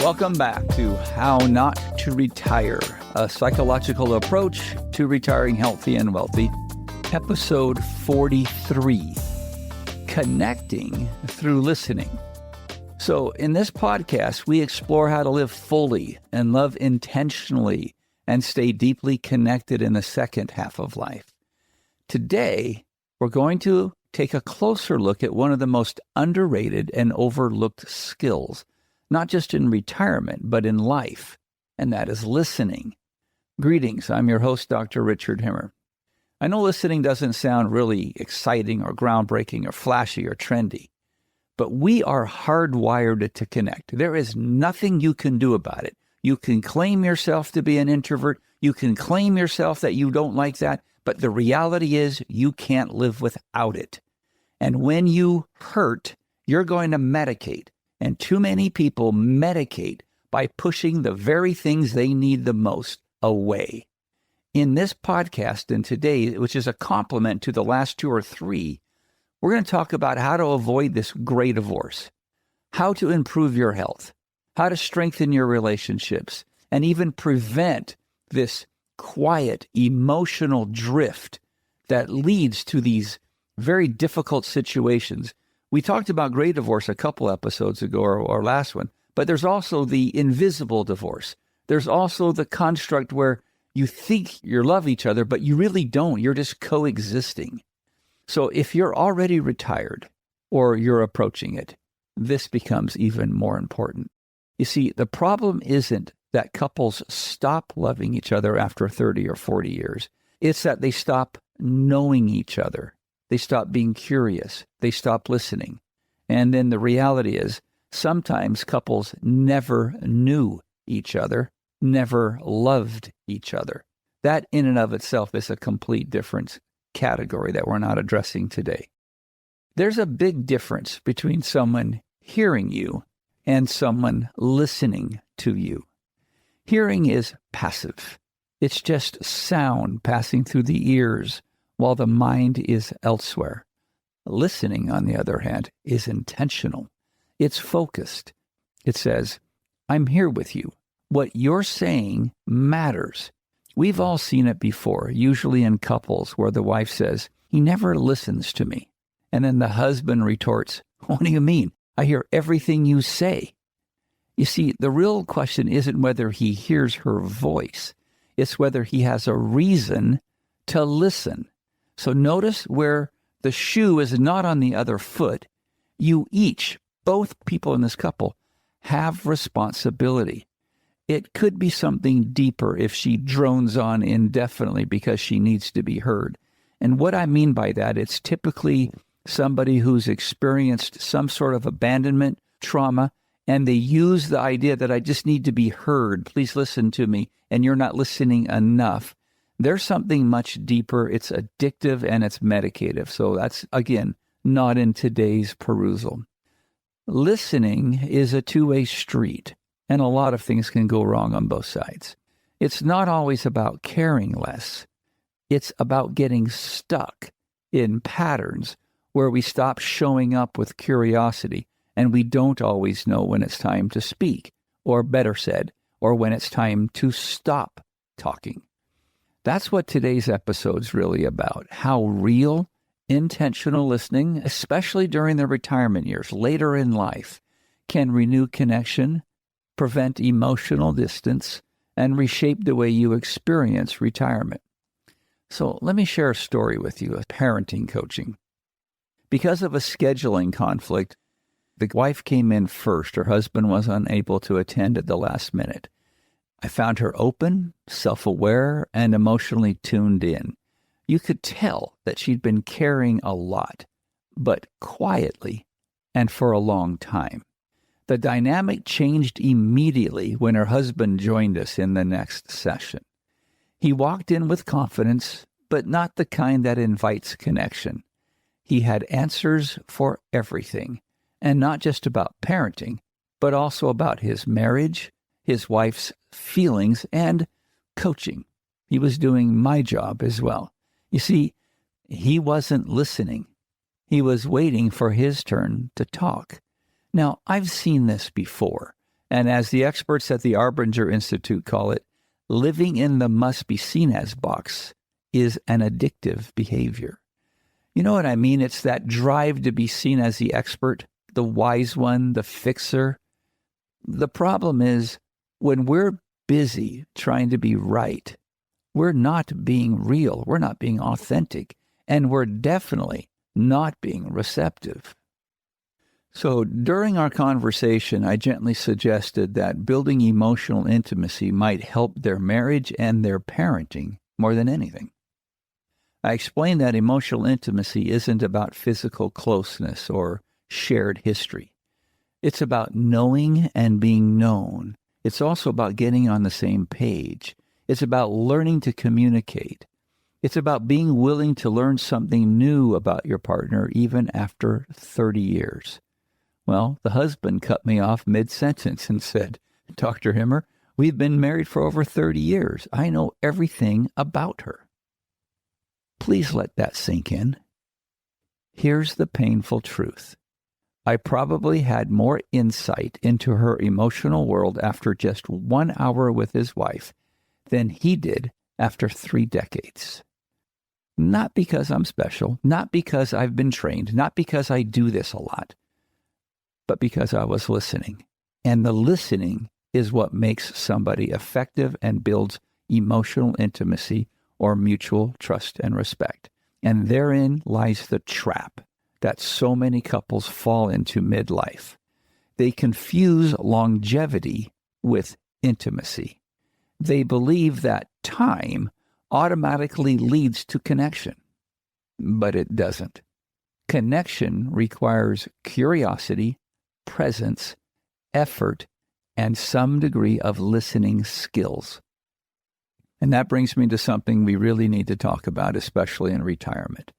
Welcome back to How Not to Retire, a psychological approach to retiring healthy and wealthy. Episode 43, Connecting Through Listening. So in this podcast, we explore how to live fully and love intentionally and stay deeply connected in the second half of life. Today, we're going to take a closer look at one of the most underrated and overlooked skills, not just in retirement, but in life, and that is listening. Greetings, I'm your host, Dr. Richard Himmer. I know listening doesn't sound really exciting or groundbreaking or flashy or trendy, but we are hardwired to connect. There is nothing you can do about it. You can claim yourself to be an introvert. You can claim yourself that you don't like that, but the reality is you can't live without it. And when you hurt, you're going to medicate. And too many people medicate by pushing the very things they need the most away. In this podcast and today, which is a complement to the last two or three, we're going to talk about how to avoid this gray divorce, how to improve your health, how to strengthen your relationships, and even prevent this quiet, emotional drift that leads to these very difficult situations. We talked about gray divorce a couple episodes ago, or last one, but there's also the invisible divorce. There's also the construct where you think you love each other, but you really don't. You're just coexisting. So if you're already retired or you're approaching it, this becomes even more important. You see, the problem isn't that couples stop loving each other after 30 or 40 years. It's that they stop knowing each other. They stop being curious. They stop listening. And then the reality is sometimes couples never knew each other, never loved each other. That in and of itself is a complete different category that we're not addressing today. There's a big difference between someone hearing you and someone listening to you. Hearing is passive. It's just sound passing through the ears while the mind is elsewhere. Listening, on the other hand, is intentional. It's focused. It says, I'm here with you. What you're saying matters. We've all seen it before, usually in couples where the wife says, he never listens to me. And then the husband retorts, what do you mean? I hear everything you say. You see, the real question isn't whether he hears her voice. It's whether he has a reason to listen. So notice where the shoe is not on the other foot. You each, both people in this couple, have responsibility. It could be something deeper if she drones on indefinitely because she needs to be heard. And what I mean by that, it's typically somebody who's experienced some sort of abandonment, trauma, and they use the idea that I just need to be heard. Please listen to me. And you're not listening enough. There's something much deeper. It's addictive and it's medicative. So that's, again, not in today's perusal. Listening is a two-way street, and a lot of things can go wrong on both sides. It's not always about caring less. It's about getting stuck in patterns where we stop showing up with curiosity, and we don't always know when it's time to speak, or better said, or when it's time to stop talking. That's what today's episode's really about, how real, intentional listening, especially during the retirement years, later in life, can renew connection, prevent emotional distance, and reshape the way you experience retirement. So let me share a story with you of parenting coaching. Because of a scheduling conflict, the wife came in first. Her husband was unable to attend at the last minute. I found her open, self-aware, and emotionally tuned in. You could tell that she'd been caring a lot, but quietly and for a long time. The dynamic changed immediately when her husband joined us in the next session. He walked in with confidence, but not the kind that invites connection. He had answers for everything, and not just about parenting, but also about his marriage, his wife's feelings, and coaching. He was doing my job as well. You see, he wasn't listening. He was waiting for his turn to talk. Now, I've seen this before. And as the experts at the Arbinger Institute call it, living in the must-be-seen-as box is an addictive behavior. You know what I mean? It's that drive to be seen as the expert, the wise one, the fixer. The problem is when we're busy trying to be right, we're not being real, we're not being authentic, and we're definitely not being receptive. So during our conversation, I gently suggested that building emotional intimacy might help their marriage and their parenting more than anything. I explained that emotional intimacy isn't about physical closeness or shared history. It's about knowing and being known. It's also about getting on the same page. It's about learning to communicate. It's about being willing to learn something new about your partner even after 30 years. Well, the husband cut me off mid-sentence and said, "Dr. Himmer, we've been married for over 30 years. I know everything about her." Please let that sink in. Here's the painful truth. I probably had more insight into her emotional world after just 1 hour with his wife than he did after 3 decades. Not because I'm special, not because I've been trained, not because I do this a lot, but because I was listening. And the listening is what makes somebody effective and builds emotional intimacy or mutual trust and respect. And therein lies the trap that so many couples fall into midlife. They confuse longevity with intimacy. They believe that time automatically leads to connection, but it doesn't. Connection requires curiosity, presence, effort, and some degree of listening skills. And that brings me to something we really need to talk about, especially in retirement.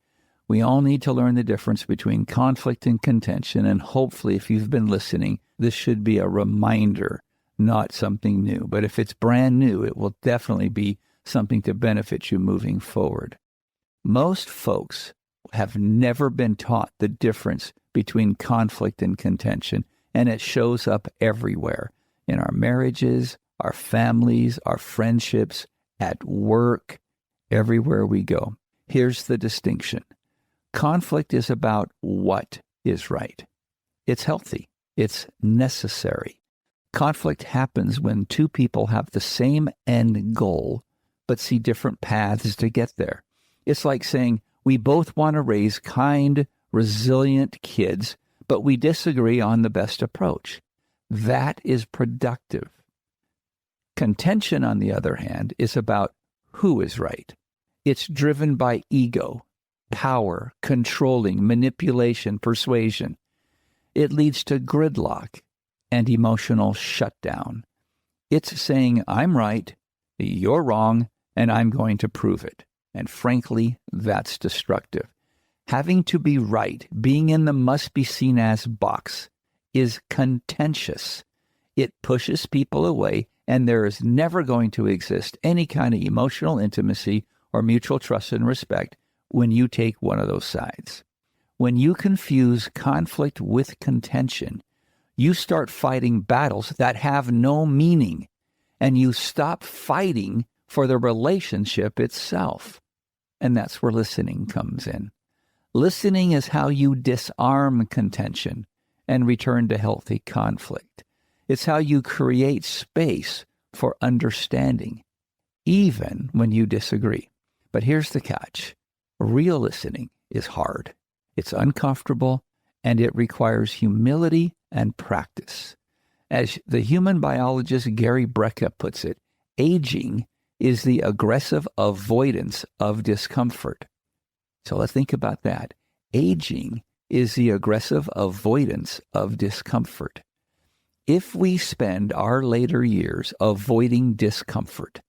We all need to learn the difference between conflict and contention, and hopefully, if you've been listening, this should be a reminder, not something new. But if it's brand new, it will definitely be something to benefit you moving forward. Most folks have never been taught the difference between conflict and contention, and it shows up everywhere, in our marriages, our families, our friendships, at work, everywhere we go. Here's the distinction. Conflict is about what is right. It's healthy. It's necessary. Conflict happens when two people have the same end goal, but see different paths to get there. It's like saying, we both want to raise kind, resilient kids, but we disagree on the best approach. That is productive. Contention, on the other hand, is about who is right. It's driven by ego, power, controlling, manipulation, persuasion. It leads to gridlock and emotional shutdown. It's saying, I'm right, you're wrong, and I'm going to prove it. And frankly, that's destructive. Having to be right, being in the must-be-seen-as box, is contentious. It pushes people away, and there is never going to exist any kind of emotional intimacy or mutual trust and respect when you take one of those sides. When you confuse conflict with contention, you start fighting battles that have no meaning, and you stop fighting for the relationship itself. And that's where listening comes in. Listening is how you disarm contention and return to healthy conflict. It's how you create space for understanding, even when you disagree. But here's the catch. Real listening is hard. It's uncomfortable, and it requires humility and practice. As the human biologist Gary Brecka puts it, aging is the aggressive avoidance of discomfort. So let's think about that. Aging is the aggressive avoidance of discomfort. If we spend our later years avoiding discomfort,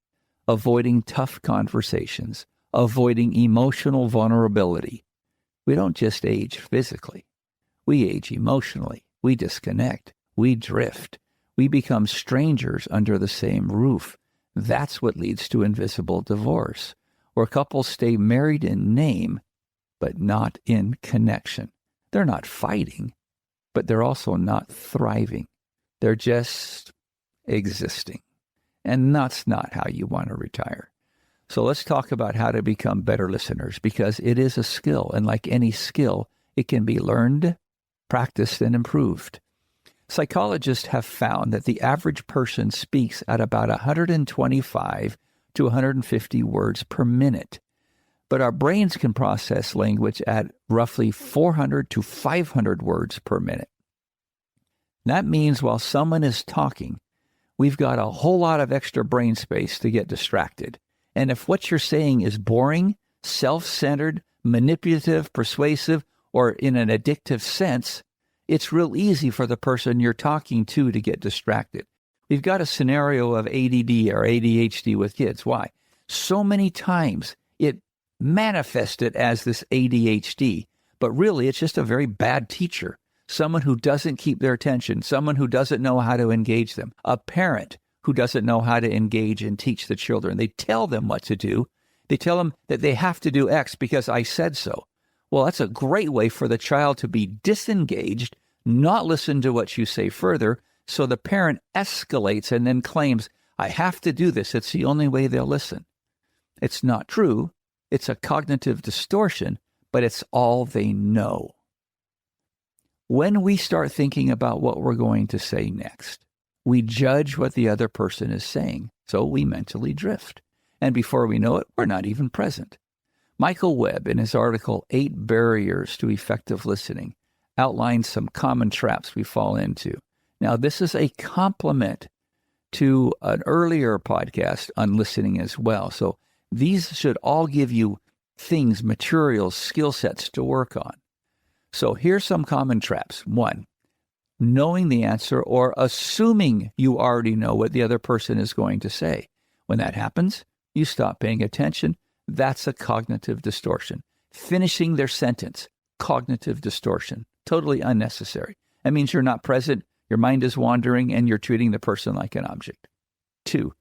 avoiding tough conversations, avoiding emotional vulnerability, we don't just age physically. We age emotionally. We disconnect. We drift. We become strangers under the same roof. That's what leads to invisible divorce, where couples stay married in name, but not in connection. They're not fighting, but they're also not thriving. They're just existing. And that's not how you want to retire. So let's talk about how to become better listeners, because it is a skill. And like any skill, it can be learned, practiced, and improved. Psychologists have found that the average person speaks at about 125 to 150 words per minute. But our brains can process language at roughly 400 to 500 words per minute. That means while someone is talking, we've got a whole lot of extra brain space to get distracted. And if what you're saying is boring, self-centered, manipulative, persuasive, or in an addictive sense, it's real easy for the person you're talking to get distracted. We've got a scenario of ADD or ADHD with kids. Why? So many times it manifested as this ADHD, but really it's just a very bad teacher, someone who doesn't keep their attention, someone who doesn't know how to engage them, a parent who doesn't know how to engage and teach the children. They tell them what to do. They tell them that they have to do X because I said so. Well, that's a great way for the child to be disengaged, not listen to what you say further, so the parent escalates and then claims, I have to do this. It's the only way they'll listen. It's not true. It's a cognitive distortion, but it's all they know. When we start thinking about what we're going to say next, we judge what the other person is saying, so we mentally drift. And before we know it, we're not even present. Michael Webb, in his article, 8 Barriers to Effective Listening, outlines some common traps we fall into. Now, this is a complement to an earlier podcast on listening as well. So these should all give you things, materials, skill sets to work on. So here's some common traps. 1, knowing the answer or assuming you already know what the other person is going to say. When that happens, you stop paying attention. That's a cognitive distortion. Finishing their sentence, cognitive distortion, totally unnecessary. That means you're not present, your mind is wandering, and you're treating the person like an object. 2,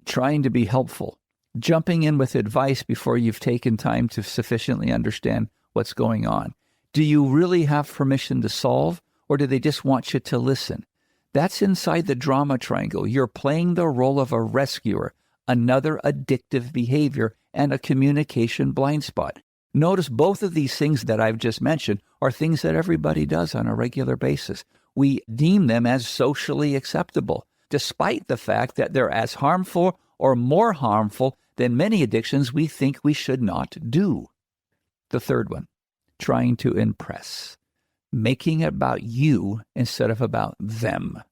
trying to be helpful, jumping in with advice before you've taken time to sufficiently understand what's going on. Do you really have permission to solve, or do they just want you to listen? That's inside the drama triangle. You're playing the role of a rescuer, another addictive behavior, and a communication blind spot. Notice both of these things that I've just mentioned are things that everybody does on a regular basis. We deem them as socially acceptable, despite the fact that they're as harmful or more harmful than many addictions we think we should not do. The third one, trying to impress, making it about you instead of about them.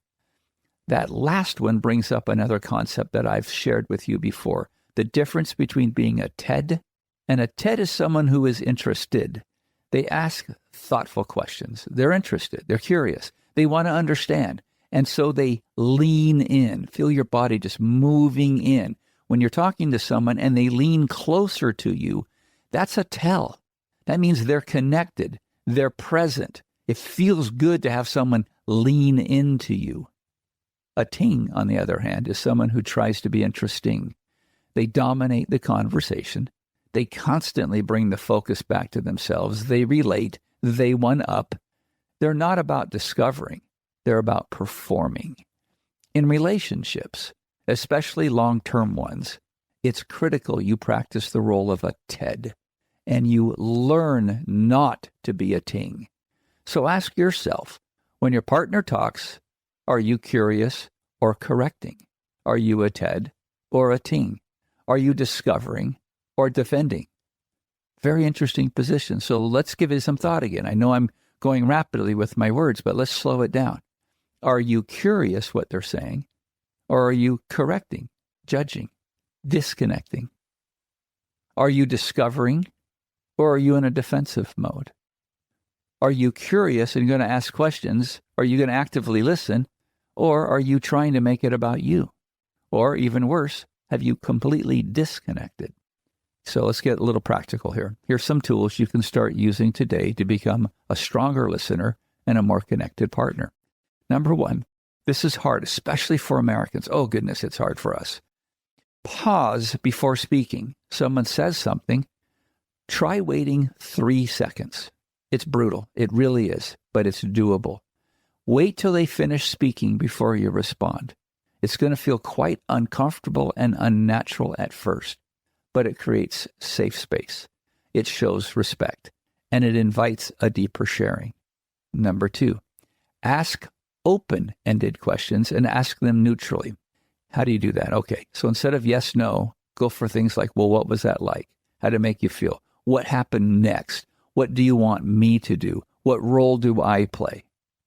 That last one brings up another concept that I've shared with you before, the difference between being a TED, and a TED is someone who is interested. They ask thoughtful questions. They're interested. They're curious. They want to understand. And so they lean in. Feel your body just moving in. When you're talking to someone and they lean closer to you, that's a tell. That means they're connected. They're present. It feels good to have someone lean into you. A ting, on the other hand, is someone who tries to be interesting. They dominate the conversation. They constantly bring the focus back to themselves. They relate. They one-up. They're not about discovering. They're about performing. In relationships, especially long-term ones, it's critical you practice the role of a TED, and you learn not to be a ting. So ask yourself, when your partner talks, are you curious or correcting? Are you a TED or a ting? Are you discovering or defending? Very interesting position. So let's give it some thought again. I know I'm going rapidly with my words, but let's slow it down. Are you curious what they're saying? Or are you correcting, judging, disconnecting? Are you discovering, or are you in a defensive mode? Are you curious and going to ask questions? Are you going to actively listen? Or are you trying to make it about you? Or even worse, have you completely disconnected? So let's get a little practical here. Here's some tools you can start using today to become a stronger listener and a more connected partner. Number 1, this is hard, especially for Americans. Oh, goodness, it's hard for us. Pause before speaking. Someone says something. Try waiting 3 seconds. It's brutal. It really is, but it's doable. Wait till they finish speaking before you respond. It's going to feel quite uncomfortable and unnatural at first, but it creates safe space. It shows respect, and it invites a deeper sharing. Number 2, ask open-ended questions and ask them neutrally. How do you do that? Okay, so instead of yes, no, go for things like, well, what was that like? How did it make you feel? What happened next? What do you want me to do? What role do I play?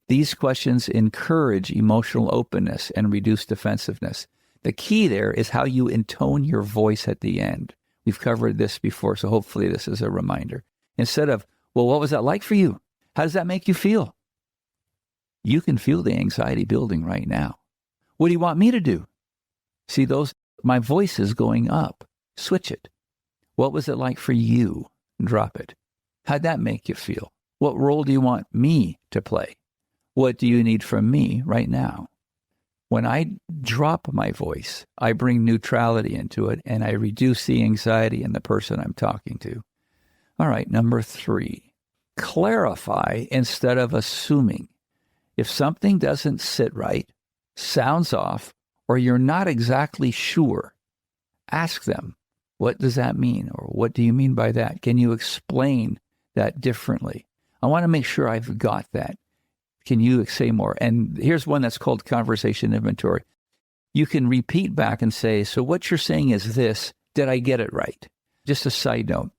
These questions encourage emotional openness and reduce defensiveness. The key there is how you intone your voice at the end. We've covered this before, so hopefully this is a reminder. Instead of, well, what was that like for you? How does that make you feel? You can feel the anxiety building right now. What do you want me to do? See my voice is going up. Switch it. What was it like for you? Drop it. How'd that make you feel? What role do you want me to play? What do you need from me right now? When I drop my voice, I bring neutrality into it and I reduce the anxiety in the person I'm talking to. All right, number 3, clarify instead of assuming. If something doesn't sit right, sounds off, or you're not exactly sure, ask them, what does that mean? Or what do you mean by that? Can you explain that differently? I want to make sure I've got that. Can you say more? And here's one that's called conversation inventory. You can repeat back and say, so what you're saying is this. Did I get it right? Just a side note.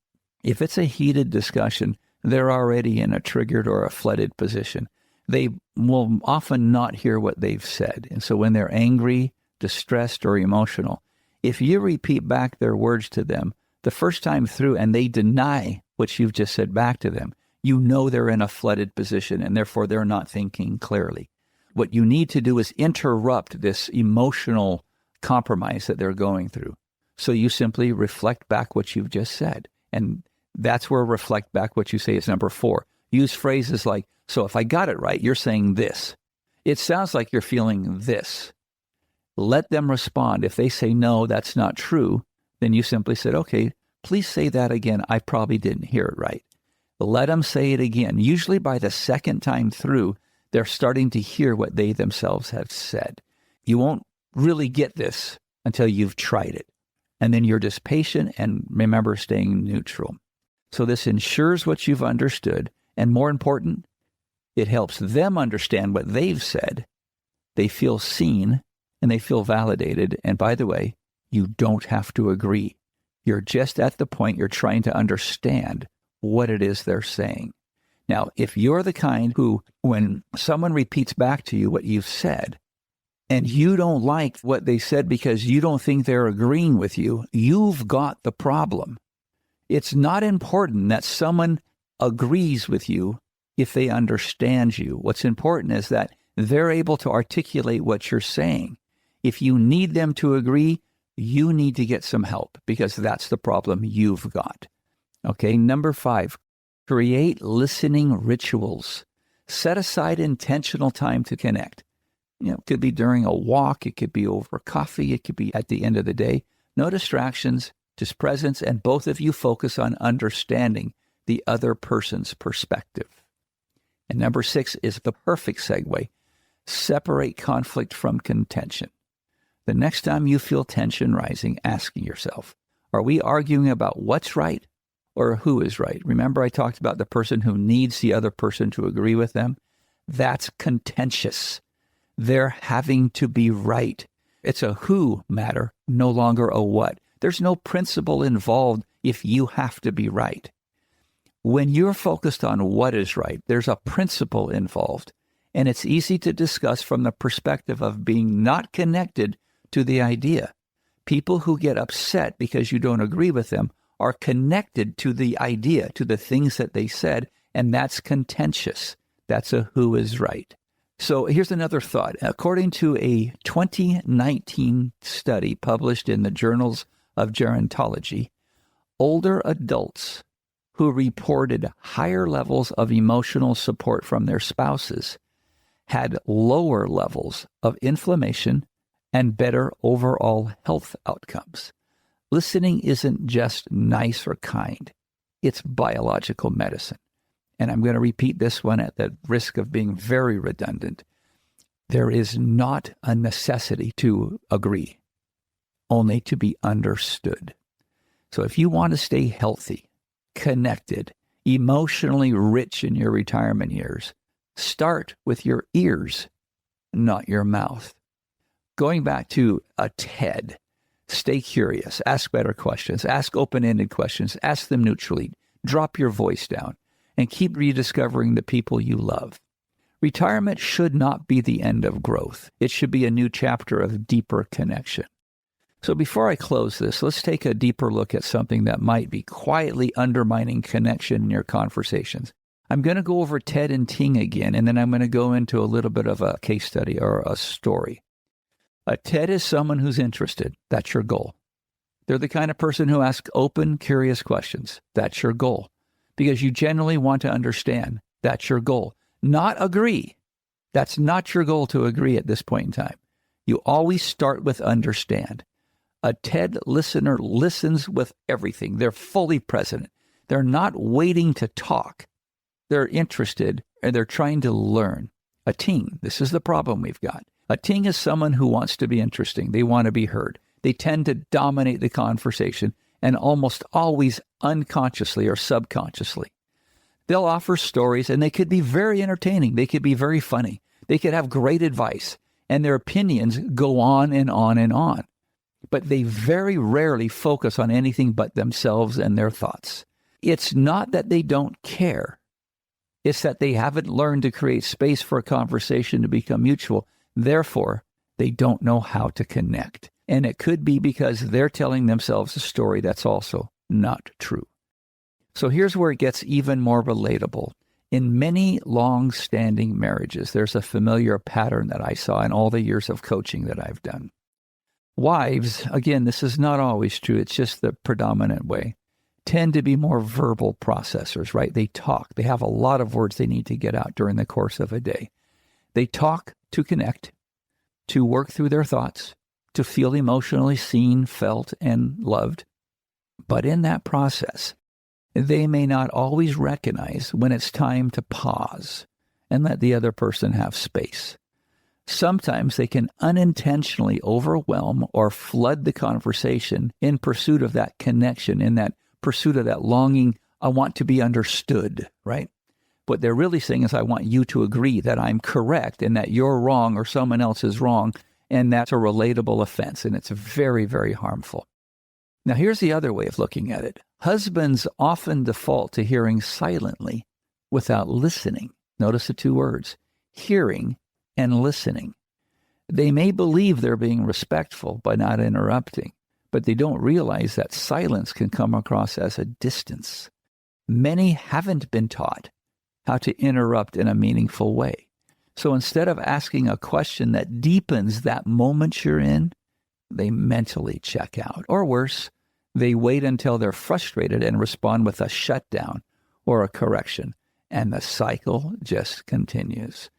If it's a heated discussion, they're already in a triggered or a flooded position. They will often not hear what they've said. And so when they're angry, distressed, or emotional, if you repeat back their words to them the first time through and they deny what you've just said back to them, you know they're in a flooded position and therefore they're not thinking clearly. What you need to do is interrupt this emotional compromise that they're going through. So you simply reflect back what you've just said. And that's where reflect back what you say is number 4. Use phrases like, so if I got it right, you're saying this. It sounds like you're feeling this. Let them respond. If they say, no, that's not true, then you simply said, okay, please say that again. I probably didn't hear it right. Let them say it again. Usually by the second time through, they're starting to hear what they themselves have said. You won't really get this until you've tried it. And then you're just patient and remember staying neutral. So this ensures what you've understood. And more important, it helps them understand what they've said. They feel seen and they feel validated. And by the way, you don't have to agree. You're just at the point you're trying to understand what it is they're saying. Now, if you're the kind who, when someone repeats back to you what you've said, and you don't like what they said because you don't think they're agreeing with you, you've got the problem. It's not important that someone agrees with you if they understand you. What's important is that they're able to articulate what you're saying. If you need them to agree, you need to get some help because that's the problem you've got. Okay, number 5, create listening rituals. Set aside intentional time to connect. It could be during a walk, it could be over coffee, it could be at the end of the day. No distractions, just presence, and both of you focus on understanding the other person's perspective. And number 6 is the perfect segue. Separate conflict from contention. The next time you feel tension rising, asking yourself, are we arguing about what's right or who is right? Remember I talked about the person who needs the other person to agree with them? That's contentious. They're having to be right. It's a who matter, no longer a what. There's no principle involved if you have to be right. When you're focused on what is right, there's a principle involved, and it's easy to discuss from the perspective of being not connected to the idea. People who get upset because you don't agree with them are connected to the idea, to the things that they said, and that's contentious. That's a who is right. So here's another thought. According to a 2019 study published in the Journals of Gerontology, older adults who reported higher levels of emotional support from their spouses had lower levels of inflammation and better overall health outcomes. Listening isn't just nice or kind. It's biological medicine. And I'm going to repeat this one at the risk of being very redundant. There is not a necessity to agree, only to be understood. So if you want to stay healthy, connected, emotionally rich in your retirement years, start with your ears, not your mouth. Going back to a TED, stay curious, ask better questions, ask open-ended questions, ask them neutrally, drop your voice down, and keep rediscovering the people you love. Retirement should not be the end of growth. It should be a new chapter of deeper connection. So before I close this, let's take a deeper look at something that might be quietly undermining connection in your conversations. I'm going to go over Ted and Ting again, and then I'm going to go into a little bit of a case study or a story. A TED is someone who's interested. That's your goal. They're the kind of person who asks open, curious questions. That's your goal. Because you genuinely want to understand. That's your goal. Not agree. That's not your goal to agree at this point in time. You always start with understand. A TED listener listens with everything. They're fully present. They're not waiting to talk. They're interested and they're trying to learn. A Ting, this is the problem we've got. A Ting is someone who wants to be interesting. They want to be heard. They tend to dominate the conversation and almost always unconsciously or subconsciously. They'll offer stories and they could be very entertaining. They could be very funny. They could have great advice and their opinions go on and on and on. But they very rarely focus on anything but themselves and their thoughts. It's not that they don't care. It's that they haven't learned to create space for a conversation to become mutual. Therefore, they don't know how to connect. And it could be because they're telling themselves a story that's also not true. So here's where it gets even more relatable. In many long-standing marriages, there's a familiar pattern that I saw in all the years of coaching that I've done. Wives, again, this is not always true. It's just the predominant way, tend to be more verbal processors, right? They talk. They have a lot of words they need to get out during the course of a day. They talk to connect, to work through their thoughts, to feel emotionally seen, felt, and loved. But in that process, they may not always recognize when it's time to pause and let the other person have space. Sometimes they can unintentionally overwhelm or flood the conversation in pursuit of that connection, in that pursuit of that longing, I want to be understood, right? What they're really saying is, I want you to agree that I'm correct and that you're wrong or someone else is wrong, and that's a relatable offense, and it's very, very harmful. Now, here's the other way of looking at it. Husbands often default to hearing silently without listening. Notice the two words, hearing and listening. They may believe they're being respectful by not interrupting, but they don't realize that silence can come across as a distance. Many haven't been taught how to interrupt in a meaningful way. So instead of asking a question that deepens that moment you're in, they mentally check out. Or worse, they wait until they're frustrated and respond with a shutdown or a correction, and the cycle just continues.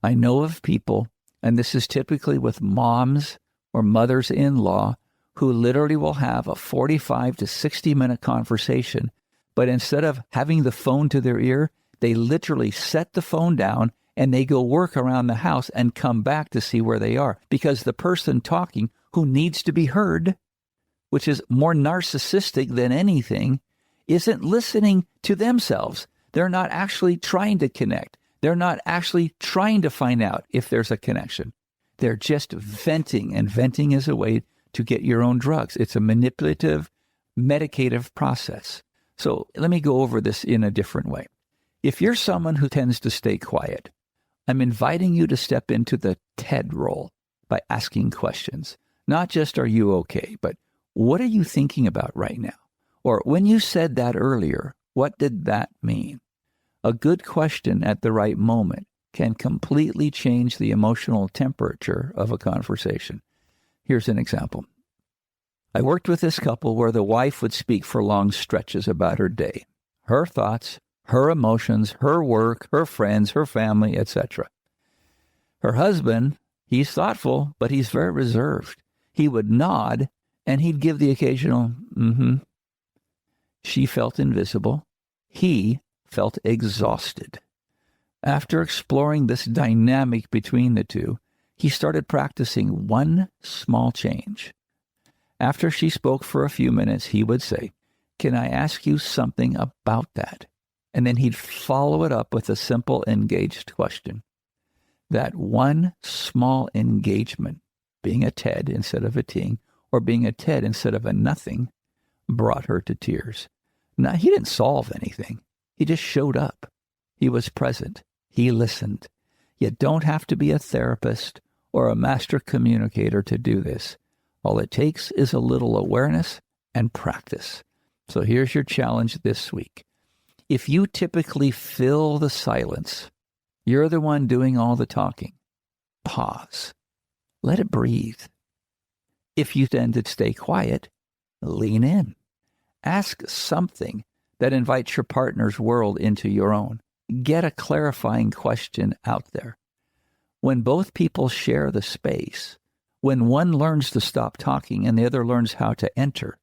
I know of people, and this is typically with moms or mothers-in-law, who literally will have a 45 to 60-minute conversation, but instead of having the phone to their ear, they literally set the phone down and they go work around the house and come back to see where they are, because the person talking, who needs to be heard, which is more narcissistic than anything, isn't listening to themselves. They're not actually trying to connect. They're not actually trying to find out if there's a connection. They're just venting, and venting is a way to get your own drugs. It's a manipulative, medicative process. So let me go over this in a different way. If you're someone who tends to stay quiet, I'm inviting you to step into the TED role by asking questions. Not just, are you okay, but what are you thinking about right now? Or when you said that earlier, what did that mean? A good question at the right moment can completely change the emotional temperature of a conversation. Here's an example. I worked with this couple where the wife would speak for long stretches about her day, her thoughts, her emotions, her work, her friends, her family, etc. Her husband, he's thoughtful, but he's very reserved. He would nod, and he'd give the occasional, mm-hmm. She felt invisible. He felt exhausted. After exploring this dynamic between the two, he started practicing one small change. After she spoke for a few minutes, he would say, "Can I ask you something about that?" And then he'd follow it up with a simple engaged question. That one small engagement, being a Ted instead of a ting, or being a Ted instead of a nothing, brought her to tears. Now, he didn't solve anything. He just showed up. He was present. He listened. You don't have to be a therapist or a master communicator to do this. All it takes is a little awareness and practice. So here's your challenge this week. If you typically fill the silence, you're the one doing all the talking. Pause. Let it breathe. If you tend to stay quiet, lean in. Ask something that invites your partner's world into your own. Get a clarifying question out there. When both people share the space, when one learns to stop talking and the other learns how to enter,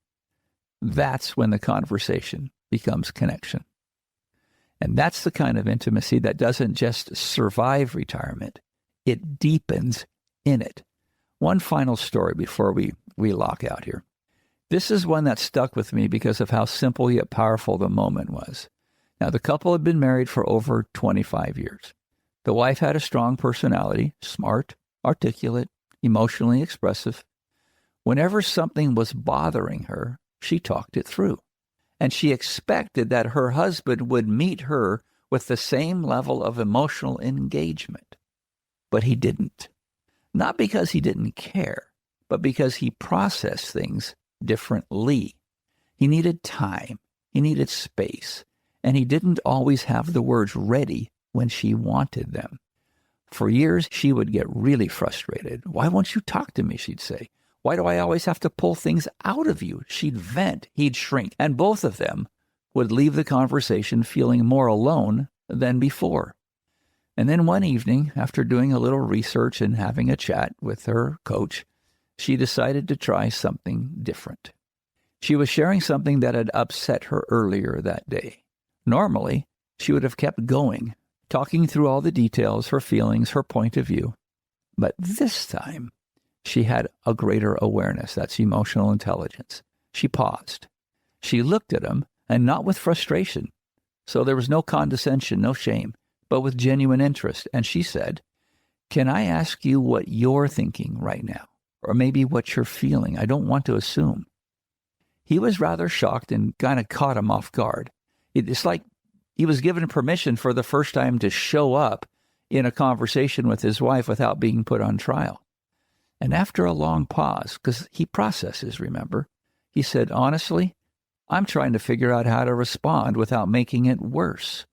that's when the conversation becomes connection. And that's the kind of intimacy that doesn't just survive retirement, it deepens in it. One final story before we lock out here. This is one that stuck with me because of how simple yet powerful the moment was. Now, the couple had been married for over 25 years. The wife had a strong personality, smart, articulate, emotionally expressive. Whenever something was bothering her, she talked it through. And she expected that her husband would meet her with the same level of emotional engagement. But he didn't. Not because he didn't care, but because he processed things differently. He needed time. He needed space. And he didn't always have the words ready when she wanted them. For years, she would get really frustrated. "Why won't you talk to me?" she'd say. "Why do I always have to pull things out of you?" She'd vent, he'd shrink, and both of them would leave the conversation feeling more alone than before. And then one evening, after doing a little research and having a chat with her coach, she decided to try something different. She was sharing something that had upset her earlier that day. Normally, she would have kept going, talking through all the details, her feelings, her point of view. But this time, she had a greater awareness. That's emotional intelligence. She paused. She looked at him, and not with frustration. So there was no condescension, no shame, but with genuine interest. And she said, "Can I ask you what you're thinking right now? Or maybe what you're feeling? I don't want to assume." He was rather shocked and kind of caught him off guard. It's like he was given permission for the first time to show up in a conversation with his wife without being put on trial. And after a long pause, because he processes, remember, he said, "Honestly, I'm trying to figure out how to respond without making it worse.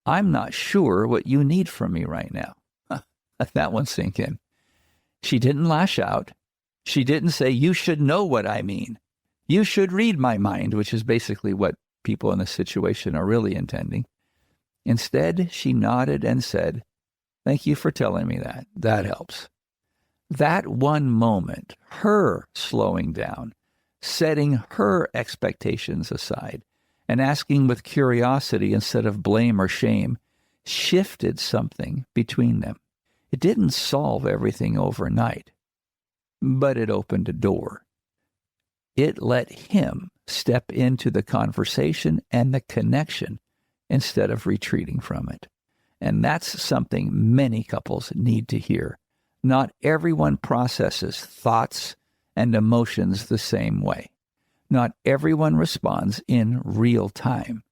I'm not sure what you need from me right now." Let that one sink in. She didn't lash out. She didn't say, "You should know what I mean. You should read my mind," which is basically what people in this situation are really intending. Instead, she nodded and said, "Thank you for telling me that. That helps." That one moment, her slowing down, setting her expectations aside, and asking with curiosity instead of blame or shame, shifted something between them. It didn't solve everything overnight, but it opened a door. It let him step into the conversation and the connection instead of retreating from it. And that's something many couples need to hear. Not everyone processes thoughts and emotions the same way. Not everyone responds in real time.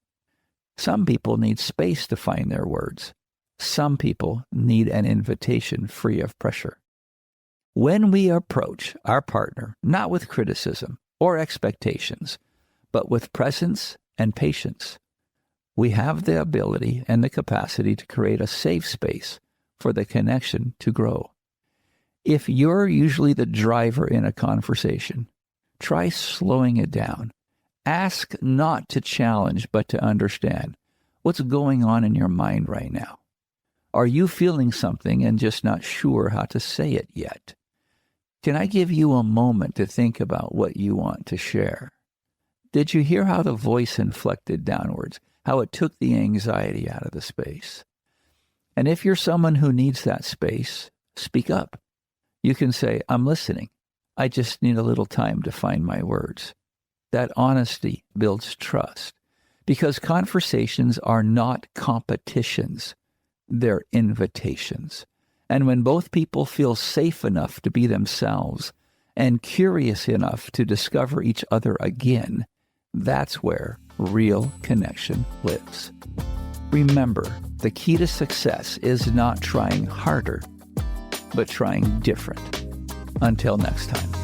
Some people need space to find their words. Some people need an invitation free of pressure. When we approach our partner, not with criticism or expectations, but with presence and patience, we have the ability and the capacity to create a safe space for the connection to grow. If you're usually the driver in a conversation, try slowing it down. Ask not to challenge, but to understand what's going on in your mind right now. Are you feeling something and just not sure how to say it yet? Can I give you a moment to think about what you want to share? Did you hear how the voice inflected downwards, how it took the anxiety out of the space? And if you're someone who needs that space, speak up. You can say, I'm listening. I just need a little time to find my words. That honesty builds trust because conversations are not competitions. They're invitations. And when both people feel safe enough to be themselves and curious enough to discover each other again, that's where real connection lives. Remember, the key to success is not trying harder, but trying different. Until next time.